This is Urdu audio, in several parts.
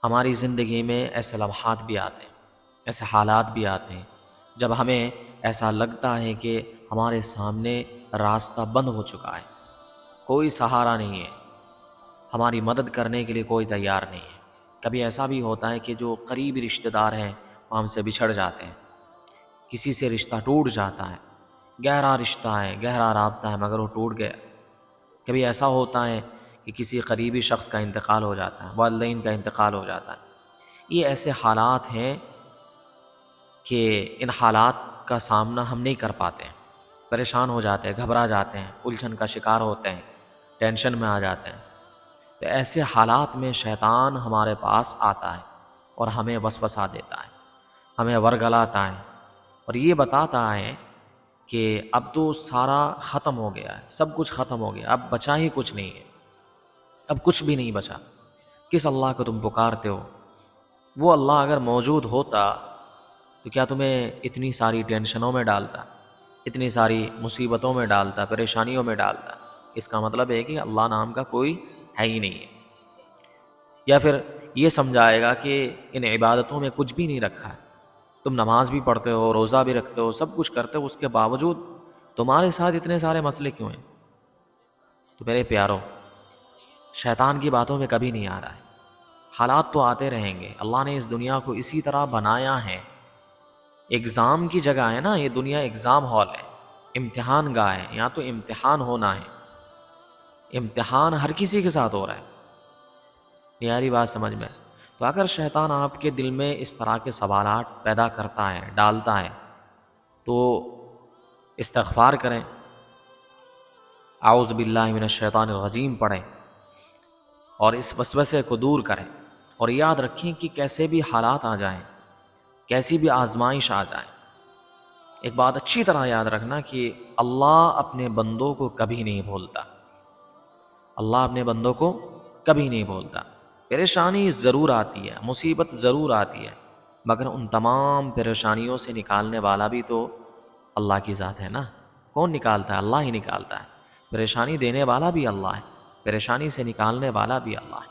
ہماری زندگی میں ایسے لمحات بھی آتے ہیں، ایسے حالات بھی آتے ہیں جب ہمیں ایسا لگتا ہے کہ ہمارے سامنے راستہ بند ہو چکا ہے، کوئی سہارا نہیں ہے، ہماری مدد کرنے کے لیے کوئی تیار نہیں ہے۔ کبھی ایسا بھی ہوتا ہے کہ جو قریبی رشتہ دار ہیں وہ ہم سے بچھڑ جاتے ہیں، کسی سے رشتہ ٹوٹ جاتا ہے، گہرا رشتہ ہے، گہرا رابطہ ہے، مگر وہ ٹوٹ گیا۔ کبھی ایسا ہوتا ہے کہ کسی قریبی شخص کا انتقال ہو جاتا ہے، والدین کا انتقال ہو جاتا ہے۔ یہ ایسے حالات ہیں کہ ان حالات کا سامنا ہم نہیں کر پاتے ہیں، پریشان ہو جاتے ہیں، گھبرا جاتے ہیں، الجھن کا شکار ہوتے ہیں، ٹینشن میں آ جاتے ہیں۔ تو ایسے حالات میں شیطان ہمارے پاس آتا ہے اور ہمیں وسوسہ دیتا ہے، ہمیں ورگلاتا ہے اور یہ بتاتا ہے کہ اب تو سارا ختم ہو گیا ہے، سب کچھ ختم ہو گیا، اب بچا ہی کچھ نہیں ہے، اب کچھ بھی نہیں بچا۔ کس اللہ کو تم پکارتے ہو؟ وہ اللہ اگر موجود ہوتا تو کیا تمہیں اتنی ساری ٹینشنوں میں ڈالتا، اتنی ساری مصیبتوں میں ڈالتا، پریشانیوں میں ڈالتا؟ اس کا مطلب ہے کہ اللہ نام کا کوئی ہے ہی نہیں ہے۔ یا پھر یہ سمجھائے گا کہ ان عبادتوں میں کچھ بھی نہیں رکھا ہے، تم نماز بھی پڑھتے ہو، روزہ بھی رکھتے ہو، سب کچھ کرتے ہو، اس کے باوجود تمہارے ساتھ اتنے سارے مسئلے کیوں ہیں؟ تو میرے پیارو، شیطان کی باتوں میں کبھی نہیں آ رہا ہے۔ حالات تو آتے رہیں گے، اللہ نے اس دنیا کو اسی طرح بنایا ہے۔ ایگزام کی جگہ ہے نا، یہ دنیا ایگزام ہال ہے، امتحان گاہ ہے، یہاں تو امتحان ہونا ہے، امتحان ہر کسی کے ساتھ ہو رہا ہے۔ میری بات سمجھ میں؟ تو اگر شیطان آپ کے دل میں اس طرح کے سوالات پیدا کرتا ہے، ڈالتا ہے، تو استغفار کریں، اعوذ باللہ من الشیطان الرجیم پڑھیں اور اس وسوسے کو دور کریں۔ اور یاد رکھیں کہ کیسے بھی حالات آ جائیں، کیسی بھی آزمائش آ جائے، ایک بات اچھی طرح یاد رکھنا کہ اللہ اپنے بندوں کو کبھی نہیں بھولتا، اللہ اپنے بندوں کو کبھی نہیں بھولتا۔ پریشانی ضرور آتی ہے، مصیبت ضرور آتی ہے، مگر ان تمام پریشانیوں سے نکالنے والا بھی تو اللہ کی ذات ہے نا۔ کون نکالتا ہے؟ اللہ ہی نکالتا ہے۔ پریشانی دینے والا بھی اللہ ہے، پریشانی سے نکالنے والا بھی اللہ ہے،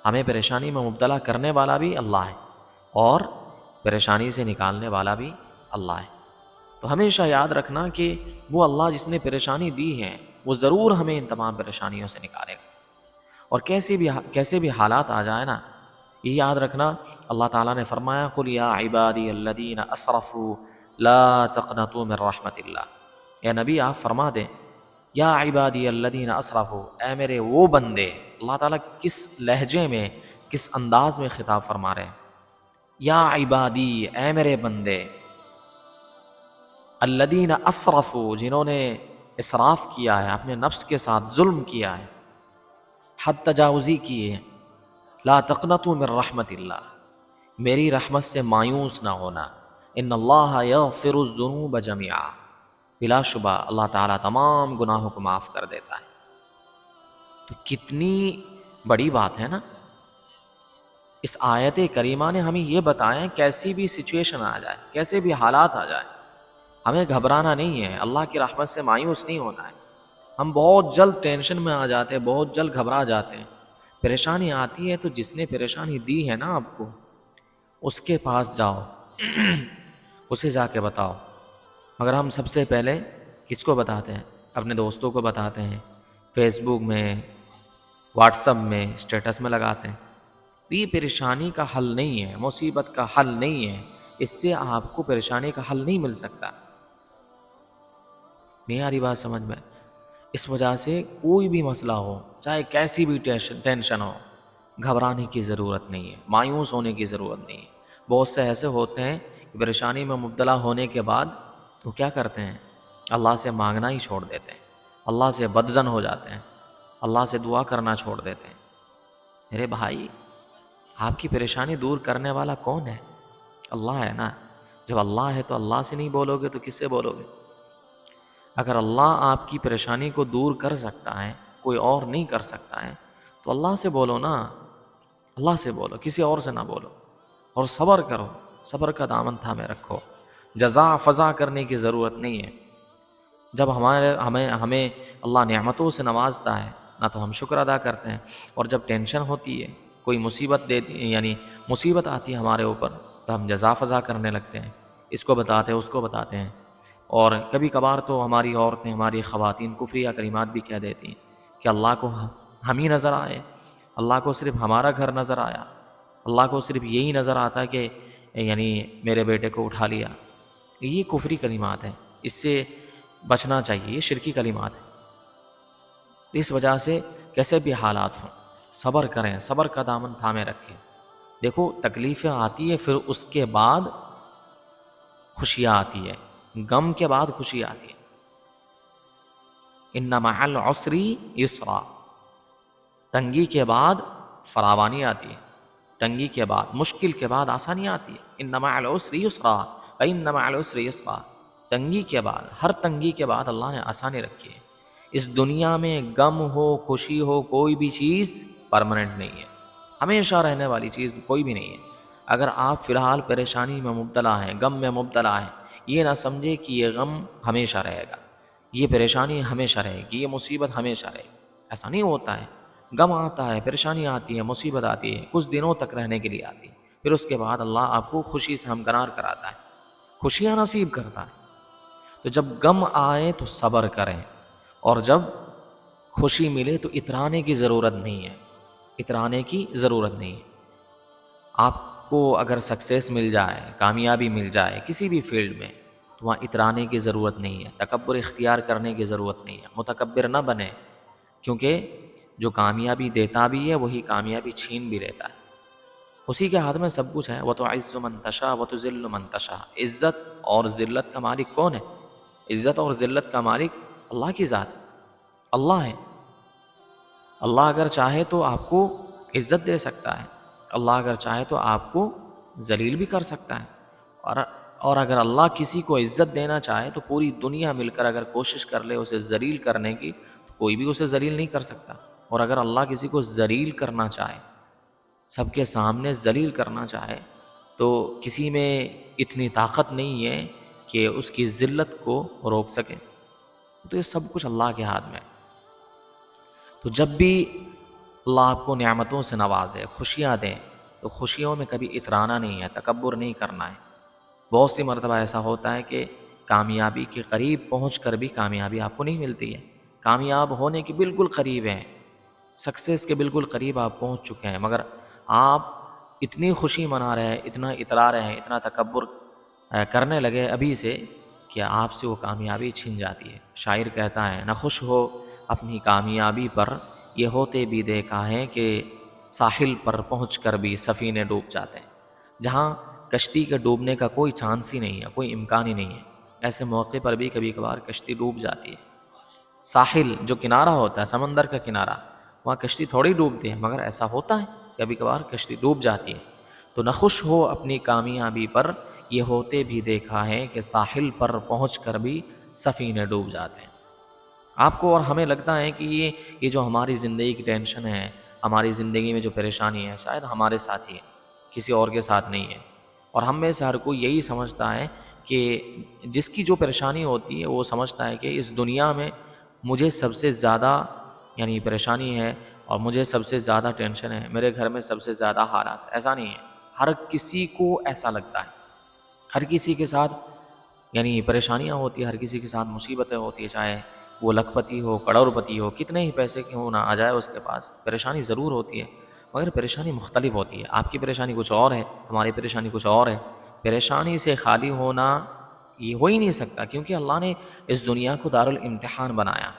ہمیں پریشانی میں مبتلا کرنے والا بھی اللہ ہے اور پریشانی سے نکالنے والا بھی اللہ ہے۔ تو ہمیشہ یاد رکھنا کہ وہ اللہ جس نے پریشانی دی ہے وہ ضرور ہمیں ان تمام پریشانیوں سے نکالے گا۔ اور کیسے بھی حالات آ جائے نا، یہ یاد رکھنا، اللہ تعالیٰ نے فرمایا قُلْ يَا عِبَادِيَ الَّذِينَ أَسْرَفُوا لَا تَقْنَطُوا مِن رَحْمَتِ اللَّهِ۔ اے نبی آپ فرما دیں، یا عبادی الذین اسرفوا، اے میرے وہ بندے۔ اللہ تعالیٰ کس لہجے میں، کس انداز میں خطاب فرما رہے ہیں؟ یا عبادی، اے میرے بندے، الذین اسرفوا، جنہوں نے اسراف کیا ہے، اپنے نفس کے ساتھ ظلم کیا ہے، حد تجاوزی کی ہے، لا تقنطوا من رحمت اللہ، میری رحمت سے مایوس نہ ہونا، ان اللہ یغفر الذنوب جميعا، بلا شبہ اللہ تعالیٰ تمام گناہوں کو معاف کر دیتا ہے۔ تو کتنی بڑی بات ہے نا۔ اس آیت کریمہ نے ہمیں یہ بتایا کیسی بھی سچویشن آ جائے، کیسے بھی حالات آ جائے، ہمیں گھبرانا نہیں ہے، اللہ کی رحمت سے مایوس نہیں ہونا ہے۔ ہم بہت جلد ٹینشن میں آ جاتے ہیں، بہت جلد گھبرا جاتے ہیں۔ پریشانی آتی ہے تو جس نے پریشانی دی ہے نا آپ کو، اس کے پاس جاؤ، اسے جا کے بتاؤ۔ مگر ہم سب سے پہلے کس کو بتاتے ہیں؟ اپنے دوستوں کو بتاتے ہیں، فیس بک میں، واٹس ایپ میں، اسٹیٹس میں لگاتے ہیں۔ تو یہ پریشانی کا حل نہیں ہے، مصیبت کا حل نہیں ہے، اس سے آپ کو پریشانی کا حل نہیں مل سکتا۔ نہیں آ رہی بات سمجھ میں؟ اس وجہ سے کوئی بھی مسئلہ ہو، چاہے کیسی بھی ٹینشن ہو، گھبرانے کی ضرورت نہیں ہے، مایوس ہونے کی ضرورت نہیں ہے۔ بہت سے ایسے ہوتے ہیں کہ پریشانی میں مبتلا ہونے کے بعد وہ کیا کرتے ہیں؟ اللہ سے مانگنا ہی چھوڑ دیتے ہیں، اللہ سے بدظن ہو جاتے ہیں، اللہ سے دعا کرنا چھوڑ دیتے ہیں۔ میرے بھائی، آپ کی پریشانی دور کرنے والا کون ہے؟ اللہ ہے نا۔ جب اللہ ہے تو اللہ سے نہیں بولو گے تو کس سے بولو گے؟ اگر اللہ آپ کی پریشانی کو دور کر سکتا ہے، کوئی اور نہیں کر سکتا ہے، تو اللہ سے بولو نا، اللہ سے بولو، کسی اور سے نہ بولو۔ اور صبر کرو، صبر کا دامن تھامے رکھو، جزا فضا کرنے کی ضرورت نہیں ہے۔ جب ہمیں اللہ نعمتوں سے نوازتا ہے نہ تو ہم شکر ادا کرتے ہیں، اور جب ٹینشن ہوتی ہے کوئی مصیبت مصیبت آتی ہے ہمارے اوپر تو ہم جزا فضا کرنے لگتے ہیں، اس کو بتاتے ہیں اس کو بتاتے ہیں، اور کبھی کبھار تو ہماری عورتیں ہماری خواتین کفریہ کلمات بھی کہہ دیتی ہیں کہ اللہ کو ہم ہی نظر آئے، اللہ کو صرف ہمارا گھر نظر آیا، اللہ کو صرف یہی نظر آتا ہے کہ میرے بیٹے کو اٹھا لیا۔ یہ کفری کلمات ہیں، اس سے بچنا چاہیے، یہ شرکی کلمات ہیں۔ اس وجہ سے کیسے بھی حالات ہوں صبر کریں، صبر کا دامن تھامے رکھیں۔ دیکھو تکلیفیں آتی ہے، پھر اس کے بعد خوشیاں آتی ہے، غم کے بعد خوشی آتی ہے۔ ان مع العسر یسرا، تنگی کے بعد فراوانی آتی ہے، تنگی کے بعد مشکل کے بعد آسانی آتی ہے۔ ان مع العسر یسرا وان مع العسر یسرا، تنگی کے بعد، ہر تنگی کے بعد اللہ نے آسانی رکھی ہے۔ اس دنیا میں غم ہو خوشی ہو کوئی بھی چیز پرماننٹ نہیں ہے، ہمیشہ رہنے والی چیز کوئی بھی نہیں ہے۔ اگر آپ فی الحال پریشانی میں مبتلا ہیں، غم میں مبتلا ہیں، یہ نہ سمجھے کہ یہ غم ہمیشہ رہے گا، یہ پریشانی ہمیشہ رہے گی، یہ مصیبت ہمیشہ رہے گی۔ ایسا نہیں ہوتا ہے، غم آتا ہے، پریشانی آتی ہے، مصیبت آتی ہے، کچھ دنوں تک رہنے کے لیے آتی ہے، پھر اس کے بعد اللہ آپ کو خوشی سے ہمکنار کراتا ہے، خوشیاں نصیب کرتا ہے۔ تو جب غم آئے تو صبر کریں، اور جب خوشی ملے تو اترانے کی ضرورت نہیں ہے، اترانے کی ضرورت نہیں ہے۔ آپ کو اگر سکسیس مل جائے، کامیابی مل جائے کسی بھی فیلڈ میں، تو وہاں اترانے کی ضرورت نہیں ہے، تکبر اختیار کرنے کی ضرورت نہیں ہے، متکبر نہ بنے، کیونکہ جو کامیابی دیتا بھی ہے وہی کامیابی چھین بھی لیتا ہے، اسی کے ہاتھ میں سب کچھ ہے۔ وَتُعِزُّ مَن تَشَاءُ وَتُذِلُّ مَن تَشَاءُ، عزت اور ذلت کا مالک کون ہے؟ عزت اور ذلت کا مالک اللہ کی ذات ہے، اللہ ہے۔ اللہ اگر چاہے تو آپ کو عزت دے سکتا ہے، اللہ اگر چاہے تو آپ کو ذلیل بھی کر سکتا ہے، اور اگر اللہ کسی کو عزت دینا چاہے تو پوری دنیا مل کر اگر کوشش کر لے اسے ذلیل کرنے کی تو کوئی بھی اسے ذلیل نہیں کر سکتا، اور اگر اللہ کسی کو ذلیل کرنا چاہے، سب کے سامنے ذلیل کرنا چاہے، تو کسی میں اتنی طاقت نہیں ہے کہ اس کی ذلت کو روک سکے۔ تو یہ سب کچھ اللہ کے ہاتھ میں ہے۔ تو جب بھی اللہ آپ کو نعمتوں سے نوازے، خوشیاں دیں، تو خوشیوں میں کبھی اترانا نہیں ہے، تکبر نہیں کرنا ہے۔ بہت سی مرتبہ ایسا ہوتا ہے کہ کامیابی کے قریب پہنچ کر بھی کامیابی آپ کو نہیں ملتی ہے، کامیاب ہونے کے بالکل قریب ہیں، سکسیس کے بالکل قریب آپ پہنچ چکے ہیں، مگر آپ اتنی خوشی منا رہے ہیں، اتنا اترا رہے ہیں، اتنا تکبر کرنے لگے ابھی سے کہ آپ سے وہ کامیابی چھن جاتی ہے۔ شاعر کہتا ہے، نہ خوش ہو اپنی کامیابی پر، یہ ہوتے بھی دیکھا ہے کہ ساحل پر پہنچ کر بھی سفینے ڈوب جاتے ہیں۔ جہاں کشتی کے ڈوبنے کا کوئی چانس ہی نہیں ہے، کوئی امکان ہی نہیں ہے، ایسے موقع پر بھی کبھی کبھار کشتی ڈوب جاتی ہے۔ ساحل جو کنارہ ہوتا ہے، سمندر کا کنارہ، وہاں کشتی تھوڑی ڈوبتی ہے، مگر ایسا ہوتا ہے کبھی کبھار کشتی ڈوب جاتی ہے۔ تو نہ خوش ہو اپنی کامیابی پر، یہ ہوتے بھی دیکھا ہے کہ ساحل پر پہنچ کر بھی سفینے ڈوب جاتے ہیں۔ آپ کو اور ہمیں لگتا ہے کہ یہ جو ہماری زندگی کی ٹینشن ہے، ہماری زندگی میں جو پریشانی ہے، شاید ہمارے ساتھ ہی ہے، کسی اور کے ساتھ نہیں ہے، اور ہم میں سے ہر کوئی یہی سمجھتا ہے کہ جس کی جو پریشانی ہوتی ہے وہ سمجھتا ہے کہ اس دنیا میں مجھے سب سے زیادہ پریشانی ہے، اور مجھے سب سے زیادہ ٹینشن ہے، میرے گھر میں سب سے زیادہ حالات۔ ایسا نہیں ہے، ہر کسی کو ایسا لگتا ہے، ہر کسی کے ساتھ پریشانیاں ہوتی ہیں، ہر کسی کے ساتھ مصیبتیں ہوتی ہیں، چاہے وہ لکھ پتی ہو، کروڑ پتی ہو، کتنے ہی پیسے کیوں نہ آ جائے اس کے پاس، پریشانی ضرور ہوتی ہے، مگر پریشانی مختلف ہوتی ہے۔ آپ کی پریشانی کچھ اور ہے، ہماری پریشانی کچھ اور ہے۔ پریشانی سے خالی ہونا یہ ہو ہی نہیں سکتا، کیونکہ اللہ نے اس دنیا کو دارالامتحان بنایا۔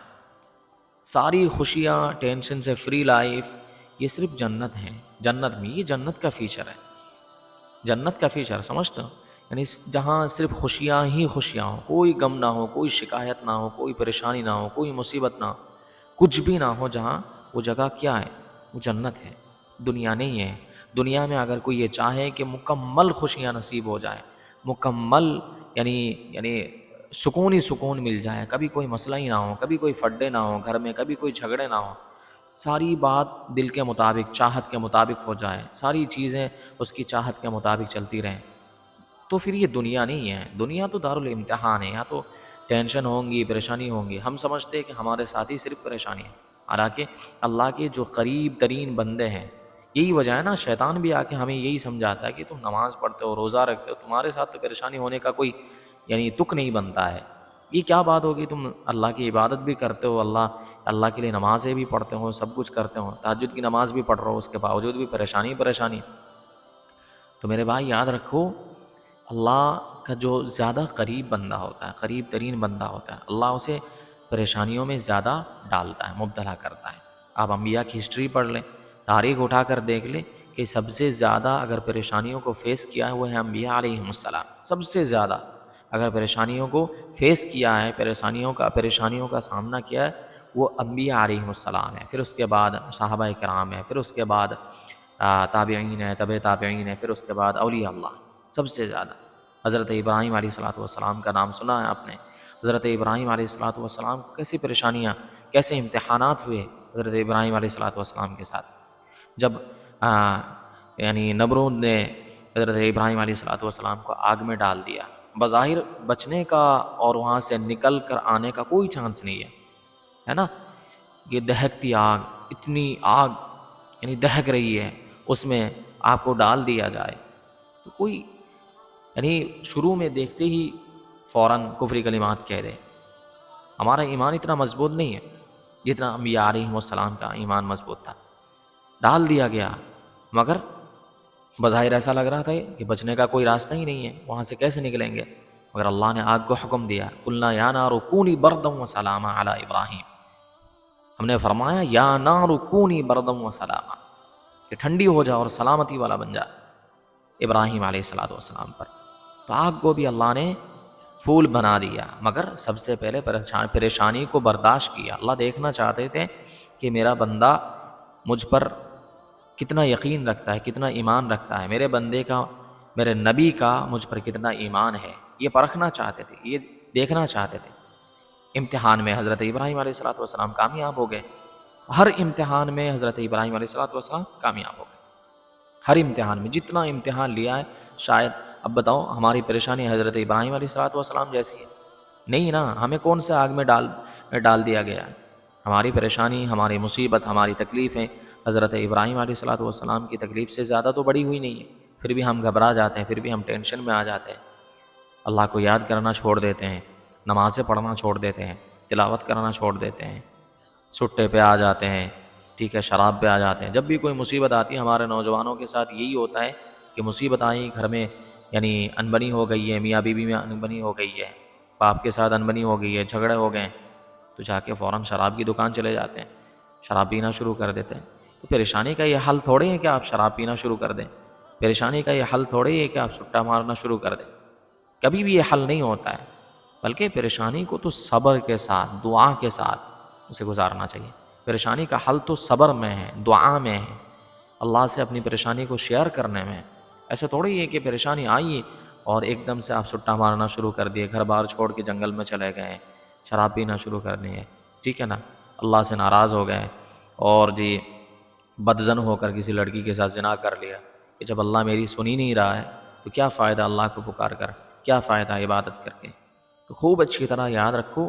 ساری خوشیاں، ٹینشن سے فری لائف، یہ صرف جنت ہیں، جنت میں، یہ جنت کا فیچر ہے، جنت کا فیچر سمجھتے ہو؟ جہاں صرف خوشیاں ہی خوشیاں ہوں، کوئی غم نہ ہو، کوئی شکایت نہ ہو، کوئی پریشانی نہ ہو، کوئی مصیبت نہ ہو، کچھ بھی نہ ہو، جہاں وہ جگہ کیا ہے؟ وہ جنت ہے، دنیا نہیں ہے۔ دنیا میں اگر کوئی یہ چاہے کہ مکمل خوشیاں نصیب ہو جائے، مکمل سکون ہی سکون مل جائے، کبھی کوئی مسئلہ ہی نہ ہو، کبھی کوئی فڈے نہ ہو گھر میں، کبھی کوئی جھگڑے نہ ہو، ساری بات دل کے مطابق، چاہت کے مطابق ہو جائے، ساری چیزیں اس کی چاہت کے مطابق چلتی رہیں، تو پھر یہ دنیا نہیں ہے۔ دنیا تو دارالامتحان ہے، یہاں تو ٹینشن ہوں گی، پریشانی ہوں گی۔ ہم سمجھتے ہیں کہ ہمارے ساتھ ہی صرف پریشانی ہے، حالانکہ اللہ کے جو قریب ترین بندے ہیں، یہی وجہ ہے نا، شیطان بھی آ کے ہمیں یہی سمجھاتا ہے کہ تم نماز پڑھتے ہو، روزہ رکھتے ہو، تمہارے ساتھ تو پریشانی ہونے کا کوئی تک نہیں بنتا ہے۔ یہ کیا بات ہوگی، تم اللہ کی عبادت بھی کرتے ہو، اللہ کے لیے نمازیں بھی پڑھتے ہو، سب کچھ کرتے ہو، تہجد کی نماز بھی پڑھ رہے ہو، اس کے باوجود بھی پریشانی۔ تو میرے بھائی یاد رکھو، اللہ کا جو زیادہ قریب بندہ ہوتا ہے، قریب ترین بندہ ہوتا ہے، اللہ اسے پریشانیوں میں زیادہ ڈالتا ہے، مبتلا کرتا ہے۔ آپ انبیاء کی ہسٹری پڑھ لیں، تاریخ اٹھا کر دیکھ لیں کہ سب سے زیادہ اگر پریشانیوں کو فیس کیا ہے وہ ہے انبیاء علیہم السلام۔ سب سے زیادہ اگر پریشانیوں کو فیس کیا ہے، پریشانیوں کا سامنا کیا ہے، وہ انبیاء علیہم السلام ہے۔ پھر اس کے بعد صحابہ کرام ہے، پھر اس کے بعد تابعین ہے، تبع تابعین ہے، پھر اس کے بعد اولیاء اللہ۔ سب سے زیادہ حضرت ابراہیم علیہ الصلوۃ والسلام کا نام سنا ہے آپ نے۔ حضرت ابراہیم علیہ الصلوۃ والسلام کو کیسی پریشانیاں، کیسے امتحانات ہوئے حضرت ابراہیم علیہ الصلوۃ والسلام کے ساتھ، جب نمرود نے حضرت ابراہیم علیہ الصلوۃ والسلام کو آگ میں ڈال دیا۔ بظاہر بچنے کا اور وہاں سے نکل کر آنے کا کوئی چانس نہیں ہے نا؟ یہ دہکتی آگ، اتنی آگ دہک رہی ہے، اس میں آپ کو ڈال دیا جائے تو کوئی شروع میں دیکھتے ہی فوراً کفری کلمات کہہ دے۔ ہمارا ایمان اتنا مضبوط نہیں ہے جتنا انبیاء علیہم السلام کا ایمان مضبوط تھا۔ ڈال دیا گیا، مگر بظاہر ایسا لگ رہا تھا کہ بچنے کا کوئی راستہ ہی نہیں ہے، وہاں سے کیسے نکلیں گے؟ مگر اللہ نے آگ کو حکم دیا، قلنا یا نار کونی بردم و سلاما علی ابراہیم۔ ہم نے فرمایا یا نار کونی بردم و سلاما، کہ ٹھنڈی ہو جا اور سلامتی والا بن جا ابراہیم علیہ الصلوۃ والسلام پر۔ تو آگ کو بھی اللہ نے پھول بنا دیا، مگر سب سے پہلے پریشانی کو برداشت کیا۔ اللہ دیکھنا چاہتے تھے کہ میرا بندہ مجھ پر کتنا یقین رکھتا ہے، کتنا ایمان رکھتا ہے، میرے بندے کا، میرے نبی کا مجھ پر کتنا ایمان ہے، یہ پرکھنا چاہتے تھے، یہ دیکھنا چاہتے تھے۔ امتحان میں حضرت ابراہیم علیہ الصلوۃ والسلام کامیاب ہو گئے۔ ہر امتحان میں حضرت ابراہیم علیہ الصلوۃ والسلام کامیاب ہو گئے، ہر امتحان میں جتنا امتحان لیا ہے۔ شاید اب بتاؤ ہماری پریشانی حضرت ابراہیم علیہ الصلوۃ والسلام جیسی ہے؟ نہیں نا، ہمیں کون سے آگ میں ڈال دیا گیا ہے؟ ہماری پریشانی، ہماری مصیبت، ہماری تکلیفیں حضرت ابراہیم علیہ الصلوۃ والسلام کی تکلیف سے زیادہ تو بڑی ہوئی نہیں ہے۔ پھر بھی ہم گھبرا جاتے ہیں، پھر بھی ہم ٹینشن میں آ جاتے ہیں، اللہ کو یاد کرنا چھوڑ دیتے ہیں، نمازیں پڑھنا چھوڑ دیتے ہیں، تلاوت کرنا چھوڑ دیتے ہیں، سٹے پہ آ جاتے ہیں، ٹھیک ہے، شراب پہ آ جاتے ہیں۔ جب بھی کوئی مصیبت آتی ہے، ہمارے نوجوانوں کے ساتھ یہی ہوتا ہے کہ مصیبت آئی، گھر میں انبنی ہو گئی ہے، میاں بیوی میں انبنی ہو گئی ہے، باپ کے ساتھ انبنی ہو گئی ہے، جھگڑے ہو گئے، تو جا کے فوراً شراب کی دکان چلے جاتے ہیں، شراب پینا شروع کر دیتے ہیں۔ تو پریشانی کا یہ حل تھوڑے ہے کہ آپ شراب پینا شروع کر دیں، پریشانی کا یہ حل تھوڑے ہے کہ آپ سٹا مارنا شروع کر دیں، کبھی بھی یہ حل نہیں ہوتا ہے، بلکہ پریشانی کو تو صبر کے ساتھ، دعا کے ساتھ اسے گزارنا چاہیے۔ پریشانی کا حل تو صبر میں ہے، دعا میں ہے، اللہ سے اپنی پریشانی کو شیئر کرنے میں ہے۔ ایسے تھوڑی ہے کہ پریشانی آئی اور ایک دم سے آپ سٹا مارنا شروع کر دیے، گھر بار چھوڑ کے جنگل میں چلے گئے، شراب پینا شروع کر دیے، ٹھیک ہے نا، اللہ سے ناراض ہو گئے اور بدزن ہو کر کسی لڑکی کے ساتھ زنا کر لیا کہ جب اللہ میری سن ہی نہیں رہا ہے تو کیا فائدہ اللہ کو پکار کر، کیا فائدہ عبادت کر کے۔ تو خوب اچھی طرح یاد رکھو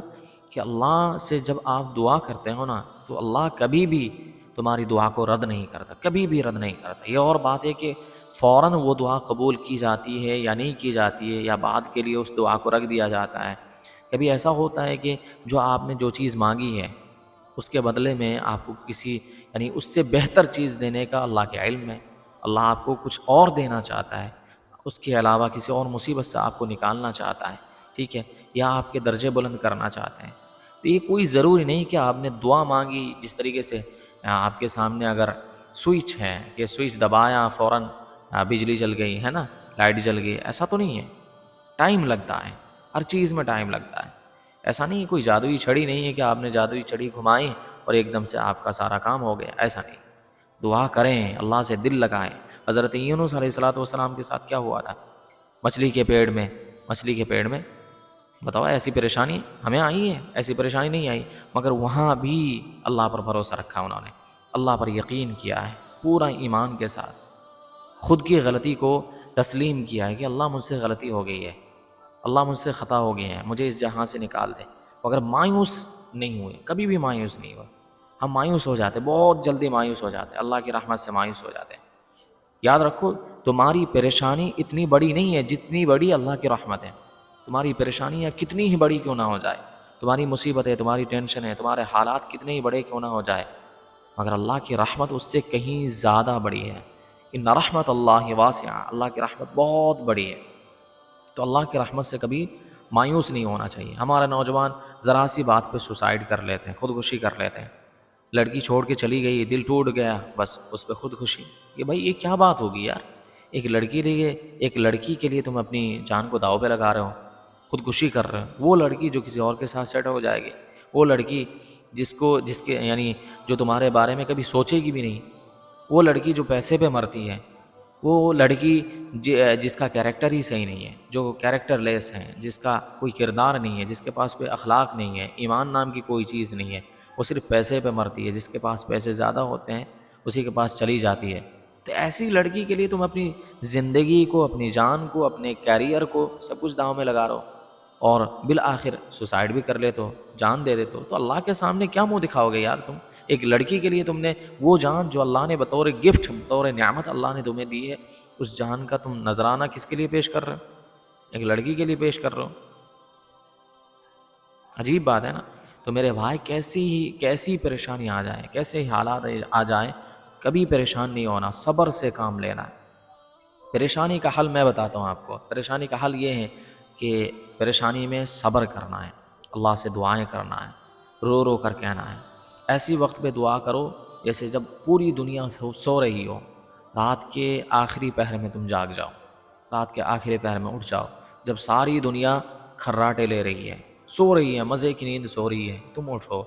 کہ اللہ سے جب آپ دعا کرتے ہو نا تو اللہ کبھی بھی تمہاری دعا کو رد نہیں کرتا، کبھی بھی رد نہیں کرتا۔ یہ اور بات ہے کہ فوراً وہ دعا قبول کی جاتی ہے یا نہیں کی جاتی ہے، یا بعد کے لیے اس دعا کو رکھ دیا جاتا ہے۔ کبھی ایسا ہوتا ہے کہ جو آپ نے جو چیز مانگی ہے اس کے بدلے میں آپ کو کسی اس سے بہتر چیز دینے کا اللہ کے علم ہے، اللہ آپ کو کچھ اور دینا چاہتا ہے، اس کے علاوہ کسی اور مصیبت سے آپ کو نکالنا چاہتا ہے، ٹھیک ہے، یا آپ کے درجے بلند کرنا چاہتے ہیں۔ تو یہ کوئی ضروری نہیں کہ آپ نے دعا مانگی، جس طریقے سے آپ کے سامنے اگر سوئچ ہے کہ سوئچ دبایا فوراً بجلی جل گئی ہے نا، لائٹ جل گئی، ایسا تو نہیں ہے، ٹائم لگتا ہے، ہر چیز میں ٹائم لگتا ہے۔ ایسا نہیں، کوئی جادوئی چھڑی نہیں ہے کہ آپ نے جادوئی چھڑی گھمائی اور ایک دم سے آپ کا سارا کام ہو گیا، ایسا نہیں۔ دعا کریں، اللہ سے دل لگائیں۔ حضرت یونس علیہ الصلوۃ والسلام کے ساتھ کیا ہوا تھا؟ مچھلی کے پیڑ میں بتاؤ، ایسی پریشانی ہمیں آئی ہے؟ ایسی پریشانی نہیں آئی، مگر وہاں بھی اللہ پر بھروسہ رکھا، انہوں نے اللہ پر یقین کیا ہے پورا ایمان کے ساتھ، خود کی غلطی کو تسلیم کیا ہے کہ اللہ مجھ سے غلطی ہو گئی ہے، اللہ مجھ سے خطا ہو گئی ہے، مجھے اس جہاں سے نکال دے، مگر مایوس نہیں ہوئے، کبھی بھی مایوس نہیں ہوئے۔ ہم مایوس ہو جاتے ہیں، بہت جلدی مایوس ہو جاتے ہیں، اللہ کی رحمت سے مایوس ہو جاتے ہیں۔ یاد رکھو تمہاری پریشانی اتنی بڑی نہیں ہے جتنی بڑی اللہ کی رحمت ہے۔ تمہاری پریشانیاں کتنی ہی بڑی کیوں نہ ہو جائے، تمہاری مصیبتیں، تمہاری ٹینشن ہے، تمہارے حالات کتنے ہی بڑے کیوں نہ ہو جائے، مگر اللہ کی رحمت اس سے کہیں زیادہ بڑی ہے۔ ان رحمت اللہ واسعہ، اللہ کی رحمت بہت بڑی ہے۔ تو اللہ کی رحمت سے کبھی مایوس نہیں ہونا چاہیے۔ ہمارے نوجوان ذرا سی بات پہ سوسائڈ کر لیتے ہیں، خودکشی کر لیتے ہیں۔ لڑکی چھوڑ کے چلی گئی، دل ٹوٹ گیا، بس اس پہ خودکشی۔ یہ بھائی یہ کیا بات ہوگی یار؟ ایک لڑکی کے لیے تم اپنی جان کو داؤ پہ لگا رہے ہو، خودکشی کر رہے ہو۔ وہ لڑکی جو کسی اور کے ساتھ سیٹ ہو جائے گی، وہ لڑکی جس کے یعنی جو تمہارے بارے میں کبھی سوچے گی بھی نہیں، وہ لڑکی جو پیسے پہ مرتی ہے، وہ لڑکی جس کا کیریکٹر ہی صحیح نہیں ہے، جو کیریکٹر لیس ہے، جس کا کوئی کردار نہیں ہے، جس کے پاس کوئی اخلاق نہیں ہے، ایمان نام کی کوئی چیز نہیں ہے، وہ صرف پیسے پہ مرتی ہے، جس کے پاس پیسے زیادہ ہوتے ہیں اسی کے پاس چلی جاتی ہے۔ تو ایسی لڑکی کے لیے تم اپنی زندگی کو، اپنی جان کو، اپنے کیریئر کو، سب کچھ داؤں میں لگا رہو، اور بالآخر سوسائڈ بھی کر لیتے ہو، جان دے دیتے ہو، تو اللہ کے سامنے کیا منہ دکھاؤ گے یار تم؟ ایک لڑکی کے لیے تم نے وہ جان جو اللہ نے بطور گفٹ، بطور نعمت اللہ نے تمہیں دی ہے، اس جان کا تم نذرانہ کس کے لیے پیش کر رہے ہو؟ ایک لڑکی کے لیے پیش کر رہے ہو۔ عجیب بات ہے نا؟ تو میرے بھائی کیسی پریشانی آ جائے، کیسے ہی حالات آ جائیں، کبھی پریشان نہیں ہونا، صبر سے کام لینا ہے۔ پریشانی کا حل میں بتاتا ہوں آپ کو۔ پریشانی کا حل یہ ہے کہ پریشانی میں صبر کرنا ہے، اللہ سے دعائیں کرنا ہے، رو رو کر کہنا ہے۔ ایسی وقت پہ دعا کرو جیسے جب پوری دنیا سو رہی ہو، رات کے آخری پہر میں تم جاگ جاؤ، رات کے آخری پہر میں اٹھ جاؤ، جب ساری دنیا کھراٹے لے رہی ہے، سو رہی ہے، مزے کی نیند سو رہی ہے، تم اٹھو،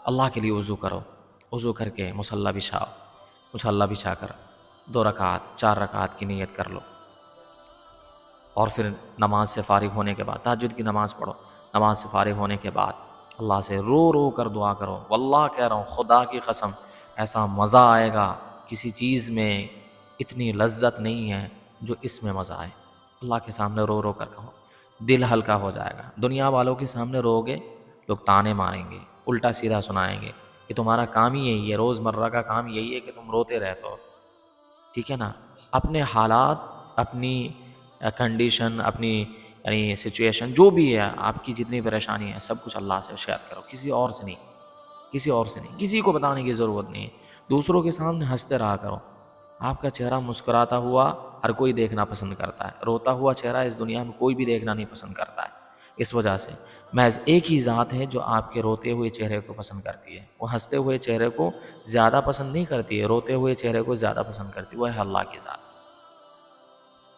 اللہ کے لیے وضو کرو، وضو کر کے مصلی بچھاؤ، مصلی بچھا کر 2 رکعت 4 رکعت کی نیت کر لو، اور پھر نماز سے فارغ ہونے کے بعد تہجد کی نماز پڑھو، نماز سے فارغ ہونے کے بعد اللہ سے رو رو کر دعا کرو۔ واللہ کہہ رہا ہوں، خدا کی قسم، ایسا مزہ آئے گا، کسی چیز میں اتنی لذت نہیں ہے جو اس میں مزہ آئے۔ اللہ کے سامنے رو رو کر کہو، دل ہلکا ہو جائے گا۔ دنیا والوں کے سامنے رو گے، لوگ تانے ماریں گے، الٹا سیدھا سنائیں گے کہ تمہارا کام ہی یہی ہے، روز مرہ کا کام یہی ہے کہ تم روتے رہتے ہو، ٹھیک ہے نا؟ اپنے حالات، اپنی کنڈیشن، اپنی یعنی سچویشن جو بھی ہے، آپ کی جتنی پریشانی ہے، سب کچھ اللہ سے شیئر کرو، کسی اور سے نہیں، کسی اور سے نہیں، کسی کو بتانے کی ضرورت نہیں ہے۔ دوسروں کے سامنے ہنستے رہا کرو۔ آپ کا چہرہ مسکراتا ہوا ہر کوئی دیکھنا پسند کرتا ہے، روتا ہوا چہرہ اس دنیا میں کوئی بھی دیکھنا نہیں پسند کرتا ہے۔ اس وجہ سے محض ایک ہی ذات ہے جو آپ کے روتے ہوئے چہرے کو پسند کرتی ہے، وہ ہنستے ہوئے چہرے کو زیادہ پسند نہیں کرتی ہے، روتے ہوئے چہرے کو زیادہ پسند کرتی ہے، وہ ہے اللہ کی ذات۔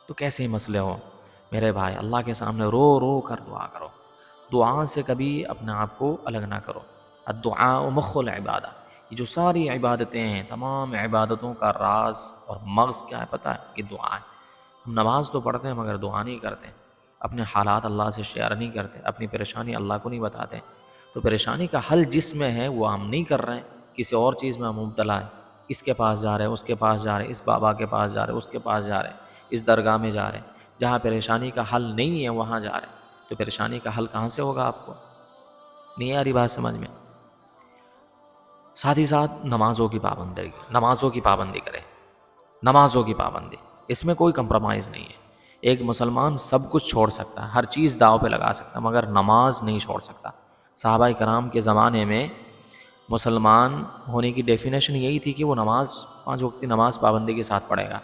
تو کیسے ہی مسئلے ہو میرے بھائی، اللہ کے سامنے رو رو کر دعا کرو، دعا سے کبھی اپنے آپ کو الگ نہ کرو۔ الدعاء مخ العبادہ، یہ جو ساری عبادتیں ہیں، تمام عبادتوں کا راز اور مغز کیا ہے پتہ ہے؟ یہ دعا ہے۔ ہم نماز تو پڑھتے ہیں مگر دعا نہیں کرتے، اپنے حالات اللہ سے شیئر نہیں کرتے، اپنی پریشانی اللہ کو نہیں بتاتے۔ تو پریشانی کا حل جس میں ہے وہ ہم نہیں کر رہے ہیں، کسی اور چیز میں ہم مبتلا ہیں، اس کے پاس جا رہے ہیں، اس کے پاس جا رہے ہیں، اس بابا کے پاس جا رہے ہیں، اس کے پاس جا رہے ہیں، اس درگاہ میں جا رہے ہیں، جہاں پریشانی کا حل نہیں ہے وہاں جا رہے ہیں۔ تو پریشانی کا حل کہاں سے ہوگا؟ آپ کو نہیں آ رہی بات سمجھ میں؟ ساتھ ہی ساتھ نمازوں کی پابندی کریں، نمازوں کی پابندی، اس میں کوئی کمپرومائز نہیں ہے۔ ایک مسلمان سب کچھ چھوڑ سکتا ہے، ہر چیز داؤ پہ لگا سکتا ہے، مگر نماز نہیں چھوڑ سکتا۔ صحابہ کرام کے زمانے میں مسلمان ہونے کی ڈیفینیشن یہی تھی کہ وہ نماز، 5 وقت کی نماز پابندی کے ساتھ پڑھے گا،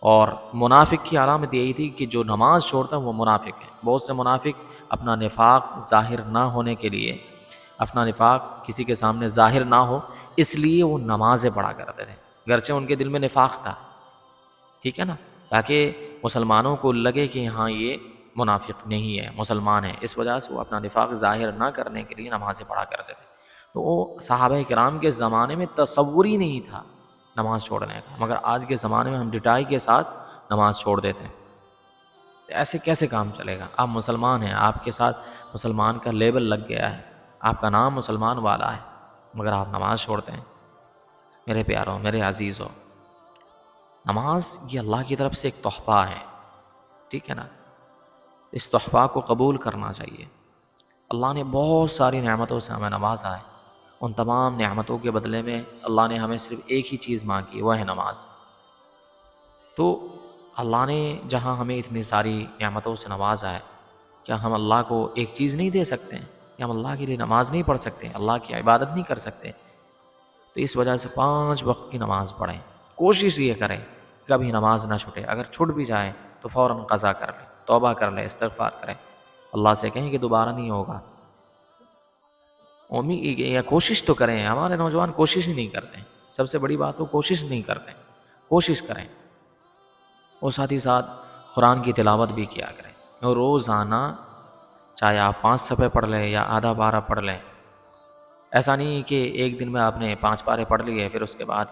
اور منافق کی علامت یہی تھی کہ جو نماز چھوڑتا ہے وہ منافق ہے۔ بہت سے منافق اپنا نفاق ظاہر نہ ہونے کے لیے، اپنا نفاق کسی کے سامنے ظاہر نہ ہو اس لیے وہ نمازیں پڑھا کرتے تھے، گرچہ ان کے دل میں نفاق تھا، ٹھیک ہے نا، تاکہ مسلمانوں کو لگے کہ ہاں یہ منافق نہیں ہے، مسلمان ہے، اس وجہ سے وہ اپنا نفاق ظاہر نہ کرنے کے لیے نمازیں پڑھا کرتے تھے۔ تو وہ صحابہ کرام کے زمانے میں تصور ہی نہیں تھا نماز چھوڑنے کا، مگر آج کے زمانے میں ہم ڈٹائی کے ساتھ نماز چھوڑ دیتے ہیں۔ ایسے کیسے کام چلے گا؟ آپ مسلمان ہیں، آپ کے ساتھ مسلمان کا لیبل لگ گیا ہے، آپ کا نام مسلمان والا ہے، مگر آپ نماز چھوڑتے ہیں۔ میرے پیاروں، میرے عزیزوں، نماز یہ اللہ کی طرف سے ایک تحفہ ہے، ٹھیک ہے نا؟ اس تحفہ کو قبول کرنا چاہیے۔ اللہ نے بہت ساری نعمتوں سے ہمیں نوازا ہے، ان تمام نعمتوں کے بدلے میں اللہ نے ہمیں صرف ایک ہی چیز مانگی، وہ ہے نماز۔ تو اللہ نے جہاں ہمیں اتنی ساری نعمتوں سے نوازا ہے، کیا ہم اللہ کو ایک چیز نہیں دے سکتے ہیں؟ کیا ہم اللہ کے لیے نماز نہیں پڑھ سکتے، اللہ کی عبادت نہیں کر سکتے؟ تو اس وجہ سے 5 وقت کی نماز پڑھیں، کوشش یہ کریں کبھی نماز نہ چھوٹے، اگر چھوٹ بھی جائے تو فوراً قضا کر لیں، توبہ کر لیں، استغفار کریں، اللہ سے کہیں کہ دوبارہ نہیں ہوگا۔ یا کوشش تو کریں، ہمارے نوجوان کوشش ہی نہیں کرتے ہیں، سب سے بڑی بات تو کوشش نہیں کرتے، کوشش کریں۔ اور ساتھ ہی ساتھ قرآن کی تلاوت بھی کیا کریں، اور روزانہ چاہے آپ 5 صفحے پڑھ لیں یا آدھا پارہ پڑھ لیں، ایسا نہیں کہ ایک دن میں آپ نے 5 پارے پڑھ لیے پھر اس کے بعد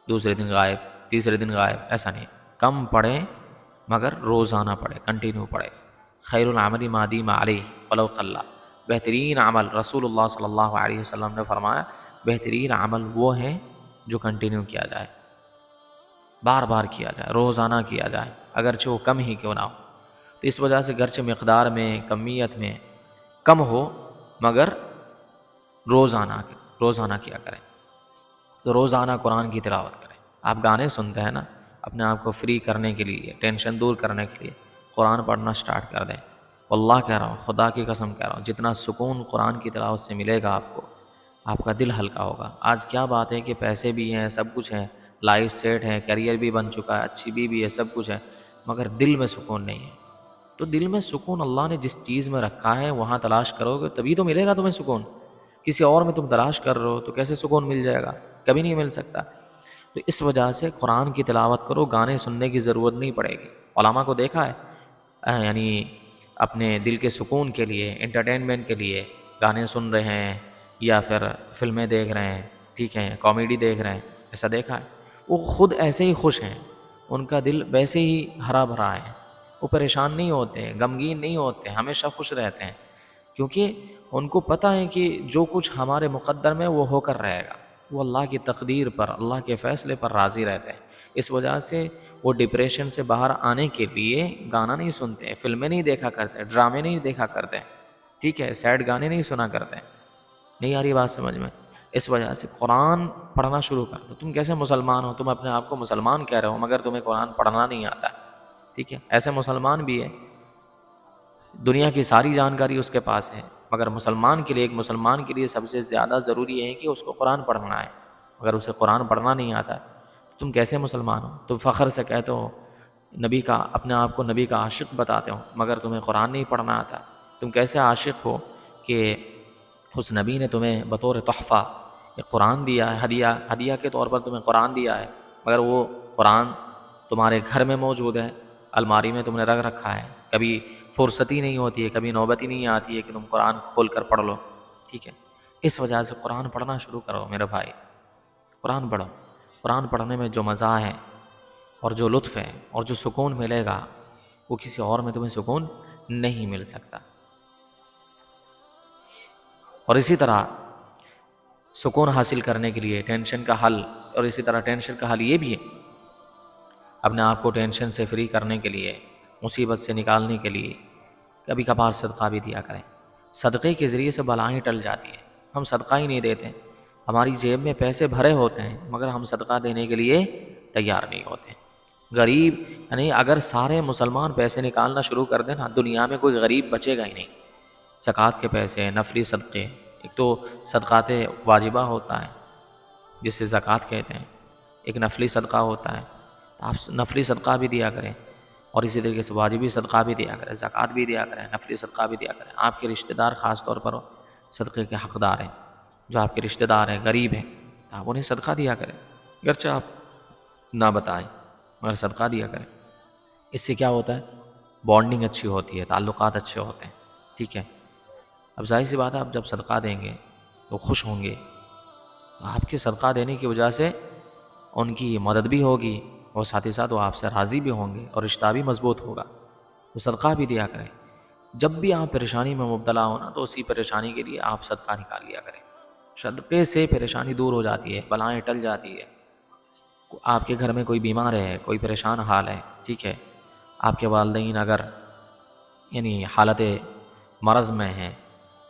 دوسرے دن غائب، تیسرے دن غائب، ایسا نہیں، کم پڑھیں مگر روزانہ پڑھیں، کنٹینیو پڑھیں۔ خیر العمل ما دیم علیہ ولو قل، بہترین عمل رسول اللہ صلی اللہ علیہ وسلم نے فرمایا بہترین عمل وہ ہے جو کنٹینیو کیا جائے، بار بار کیا جائے، روزانہ کیا جائے، اگرچہ وہ کم ہی کیوں نہ ہو۔ تو اس وجہ سے گرچہ مقدار میں، کمیت میں کم ہو مگر روزانہ کیا کریں۔ تو روزانہ قرآن کی تلاوت کریں۔ آپ گانے سنتے ہیں نا، اپنے آپ کو فری کرنے کے لیے، ٹینشن دور کرنے کے لیے قرآن پڑھنا سٹارٹ کر دیں۔ واللہ کہہ رہا ہوں، خدا کی قسم کہہ رہا ہوں، جتنا سکون قرآن کی تلاوت سے ملے گا آپ کو، آپ کا دل ہلکا ہوگا۔ آج کیا بات ہے کہ پیسے بھی ہیں، سب کچھ ہے، لائف سیٹ ہے، کیریئر بھی بن چکا ہے، اچھی بیوی ہے، سب کچھ ہے، مگر دل میں سکون نہیں ہے۔ تو دل میں سکون اللہ نے جس چیز میں رکھا ہے وہاں تلاش کرو گے تبھی تو ملے گا تمہیں سکون۔ کسی اور میں تم تلاش کر رہے ہو تو کیسے سکون مل جائے گا؟ کبھی نہیں مل سکتا۔ تو اس وجہ سے قرآن کی تلاوت کرو، گانے سننے کی ضرورت نہیں پڑے گی۔ علماء کو دیکھا ہے یعنی اپنے دل کے سکون کے لیے، انٹرٹینمنٹ کے لیے گانے سن رہے ہیں یا پھر فلمیں دیکھ رہے ہیں، ٹھیک ہے، کامیڈی دیکھ رہے ہیں، ایسا دیکھا ہے؟ وہ خود ایسے ہی خوش ہیں، ان کا دل ویسے ہی ہرا بھرا ہے، وہ پریشان نہیں ہوتے، غمگین نہیں ہوتے، ہمیشہ خوش رہتے ہیں، کیونکہ ان کو پتہ ہے کہ جو کچھ ہمارے مقدر میں وہ ہو کر رہے گا، وہ اللہ کی تقدیر پر، اللہ کے فیصلے پر راضی رہتے ہیں۔ اس وجہ سے وہ ڈپریشن سے باہر آنے کے لیے گانا نہیں سنتے، فلمیں نہیں دیکھا کرتے، ڈرامے نہیں دیکھا کرتے، ٹھیک ہے، سیڈ گانے نہیں سنا کرتے۔ نہیں آ رہی بات سمجھ میں؟ اس وجہ سے قرآن پڑھنا شروع کر دو۔ تم کیسے مسلمان ہو، تم اپنے آپ کو مسلمان کہہ رہے ہو مگر تمہیں قرآن پڑھنا نہیں آتا ہے، ٹھیک ہے؟ ایسے مسلمان بھی ہے، دنیا کی ساری جانکاری اس کے پاس ہے، مگر مسلمان کے لیے، ایک مسلمان کے لیے سب سے زیادہ ضروری ہے کہ اس کو قرآن پڑھنا ہے۔ اگر اسے قرآن پڑھنا نہیں آتا تو تم کیسے مسلمان ہو؟ تم فخر سے کہتے ہو نبی کا، اپنے آپ کو نبی کا عاشق بتاتے ہو، مگر تمہیں قرآن نہیں پڑھنا آتا۔ تم کیسے عاشق ہو کہ اس نبی نے تمہیں بطور تحفہ ایک قرآن دیا ہے، ہدیہ کے طور پر تمہیں قرآن دیا ہے، مگر وہ قرآن تمہارے گھر میں موجود ہے، الماری میں تم نے رکھ رکھا ہے، کبھی فرصت ہی نہیں ہوتی ہے، کبھی نوبت ہی نہیں آتی ہے کہ تم قرآن کھول کر پڑھ لو، ٹھیک ہے؟ اس وجہ سے قرآن پڑھنا شروع کرو میرے بھائی، قرآن پڑھو۔ قرآن پڑھنے میں جو مزہ ہے اور جو لطف ہے اور جو سکون ملے گا وہ کسی اور میں تمہیں سکون نہیں مل سکتا۔ اور اسی طرح سکون حاصل کرنے کے لیے ٹینشن کا حل، اور اسی طرح ٹینشن کا حل یہ بھی ہے، اپنے آپ کو ٹینشن سے فری کرنے کے لیے، مصیبت سے نکالنے کے لیے کبھی کبھار صدقہ بھی دیا کریں۔ صدقے کے ذریعے سے بلائیں ٹل جاتی ہیں۔ ہم صدقہ ہی نہیں دیتے، ہماری جیب میں پیسے بھرے ہوتے ہیں مگر ہم صدقہ دینے کے لیے تیار نہیں ہوتے۔ غریب یعنی اگر سارے مسلمان پیسے نکالنا شروع کر دیں نا، دنیا میں کوئی غریب بچے گا ہی نہیں۔ زکوٰۃ کے پیسے، نفلی صدقے، ایک تو صدقات واجبہ ہوتا ہے جسے زکوٰۃ کہتے ہیں، ایک نفلی صدقہ ہوتا ہے، تو آپ نفلی صدقہ بھی دیا کریں، اور اسی طریقے سے واجبی صدقہ بھی دیا کریں، زکوٰۃ بھی دیا کریں، نفلی صدقہ بھی دیا کریں۔ آپ کے رشتہ دار خاص طور پر صدقے کے حقدار ہیں، جو آپ کے رشتہ دار ہیں، غریب ہیں، تو آپ انہیں صدقہ دیا کریں، گرچہ آپ نہ بتائیں مگر صدقہ دیا کریں۔ اس سے کیا ہوتا ہے؟ بانڈنگ اچھی ہوتی ہے، تعلقات اچھے ہوتے ہیں، ٹھیک ہے؟ اب ظاہر سی بات ہے، آپ جب صدقہ دیں گے تو خوش ہوں گے، تو آپ کے صدقہ دینے کی وجہ سے ان کی مدد بھی ہوگی اور ساتھ ہی ساتھ وہ آپ سے راضی بھی ہوں گے اور رشتہ بھی مضبوط ہوگا۔ تو صدقہ بھی دیا کریں۔ جب بھی آپ پریشانی میں مبتلا ہونا تو اسی پریشانی کے لیے آپ صدقہ نکال لیا کریں۔ صدقے سے پریشانی دور ہو جاتی ہے، بلائیں ٹل جاتی ہے۔ آپ کے گھر میں کوئی بیمار ہے، کوئی پریشان حال ہے، ٹھیک ہے، آپ کے والدین اگر یعنی حالت مرض میں ہیں،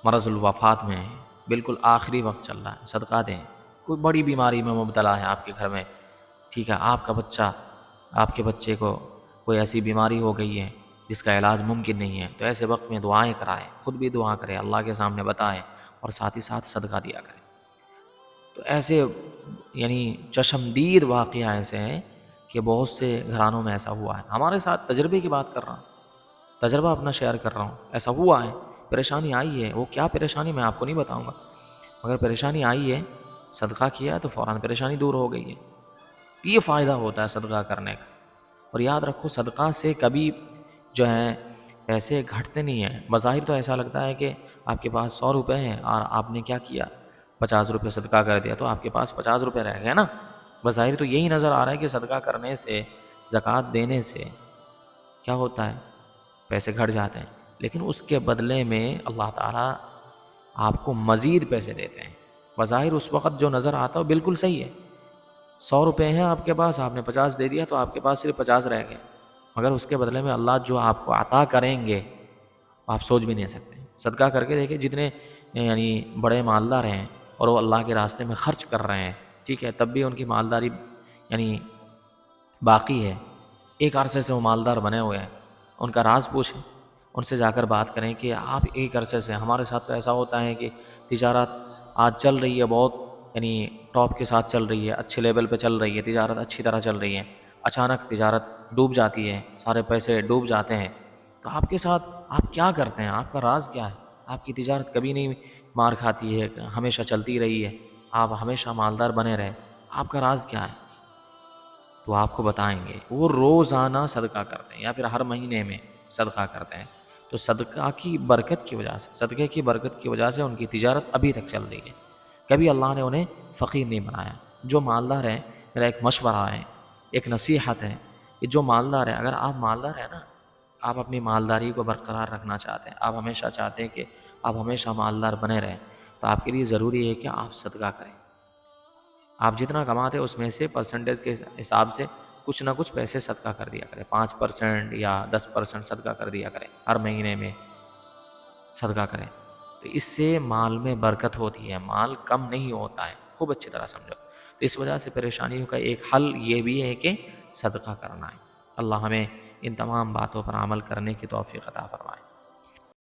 مرض الوفات میں ہیں، بالکل آخری وقت چل رہا ہے، صدقہ دیں۔ کوئی بڑی بیماری میں مبتلا ہے آپ کے گھر میں، ٹھیک ہے، آپ کے بچے کو کوئی ایسی بیماری ہو گئی ہے جس کا علاج ممکن نہیں ہے، تو ایسے وقت میں دعائیں کرائیں، خود بھی دعا کریں، اللہ کے سامنے بتائیں، اور ساتھ ہی ساتھ صدقہ دیا کریں۔ تو ایسے یعنی چشمدید واقعہ ایسے ہیں کہ بہت سے گھرانوں میں ایسا ہوا ہے۔ ہمارے ساتھ تجربے کی بات کر رہا ہوں، تجربہ اپنا شیئر کر رہا ہوں، ایسا ہوا ہے، پریشانی آئی ہے، وہ کیا پریشانی میں آپ کو نہیں بتاؤں گا، مگر پریشانی آئی ہے، صدقہ کیا تو فوراً پریشانی دور ہو گئی ہے۔ یہ فائدہ ہوتا ہے صدقہ کرنے کا۔ اور یاد رکھو، صدقہ سے کبھی جو ہے پیسے گھٹتے نہیں ہیں۔ بظاہر تو ایسا لگتا ہے کہ آپ کے پاس 100 روپے ہیں اور آپ نے کیا کیا، 50 روپے صدقہ کر دیا تو آپ کے پاس 50 روپے رہ گئے نا۔ بظاہر تو یہی نظر آ رہا ہے کہ صدقہ کرنے سے، زکوٰۃ دینے سے کیا ہوتا ہے، پیسے گھٹ جاتے ہیں، لیکن اس کے بدلے میں اللہ تعالیٰ آپ کو مزید پیسے دیتے ہیں۔ بظاہر اس وقت جو نظر آتا ہے وہ بالکل صحیح ہے، 100 روپے ہیں آپ کے پاس، آپ نے 50 دے دیا تو آپ کے پاس صرف 50 رہ گئے، مگر اس کے بدلے میں اللہ جو آپ کو عطا کریں گے آپ سوچ بھی نہیں سکتے۔ صدقہ کر کے دیکھیں، جتنے یعنی بڑے مالدار ہیں اور وہ اللہ کے راستے میں خرچ کر رہے ہیں، ٹھیک ہے، تب بھی ان کی مالداری یعنی باقی ہے، ایک عرصے سے وہ مالدار بنے ہوئے ہیں، ان کا راز پوچھیں، ان سے جا کر بات کریں کہ آپ ایک عرصے سے، ہمارے ساتھ تو ایسا ہوتا ہے کہ تجارت آج چل رہی ہے، بہت یعنی ٹاپ کے ساتھ چل رہی ہے، اچھے لیول پہ چل رہی ہے تجارت، اچھی طرح چل رہی ہے، اچانک تجارت ڈوب جاتی ہے، سارے پیسے ڈوب جاتے ہیں، تو آپ کے ساتھ آپ کیا کرتے ہیں، آپ کا راز کیا ہے؟ آپ کی تجارت کبھی نہیں مار کھاتی ہے، ہمیشہ چلتی رہی ہے، آپ ہمیشہ مالدار بنے رہے، آپ کا راز کیا ہے؟ تو آپ کو بتائیں گے۔ وہ روزانہ صدقہ کرتے ہیں یا پھر ہر مہینے میں صدقہ کرتے ہیں، تو صدقہ کی برکت کی وجہ سے، صدقے کی برکت کی وجہ سے ان کی تجارت ابھی تک چل رہی ہے، کبھی اللہ نے انہیں فقیر نہیں بنایا۔ جو مالدار ہیں، میرا ایک مشورہ ہے، ایک نصیحت ہے کہ جو مالدار ہے، اگر آپ مالدار ہیں نا، آپ اپنی مالداری کو برقرار رکھنا چاہتے ہیں، آپ ہمیشہ چاہتے ہیں کہ آپ ہمیشہ مالدار بنے رہیں، تو آپ کے لیے ضروری ہے کہ آپ صدقہ کریں۔ آپ جتنا کماتے ہیں اس میں سے پرسنٹیج کے حساب سے کچھ نہ کچھ پیسے صدقہ کر دیا کریں، 5% یا 10% صدقہ کر دیا کریں، ہر مہینے میں صدقہ کریں، تو اس سے مال میں برکت ہوتی ہے، مال کم نہیں ہوتا ہے، خوب اچھی طرح سمجھو۔ تو اس وجہ سے پریشانیوں کا ایک حل یہ بھی ہے کہ صدقہ کرنا ہے۔ اللہ ہمیں ان تمام باتوں پر عمل کرنے کی توفیق عطا فرمائے۔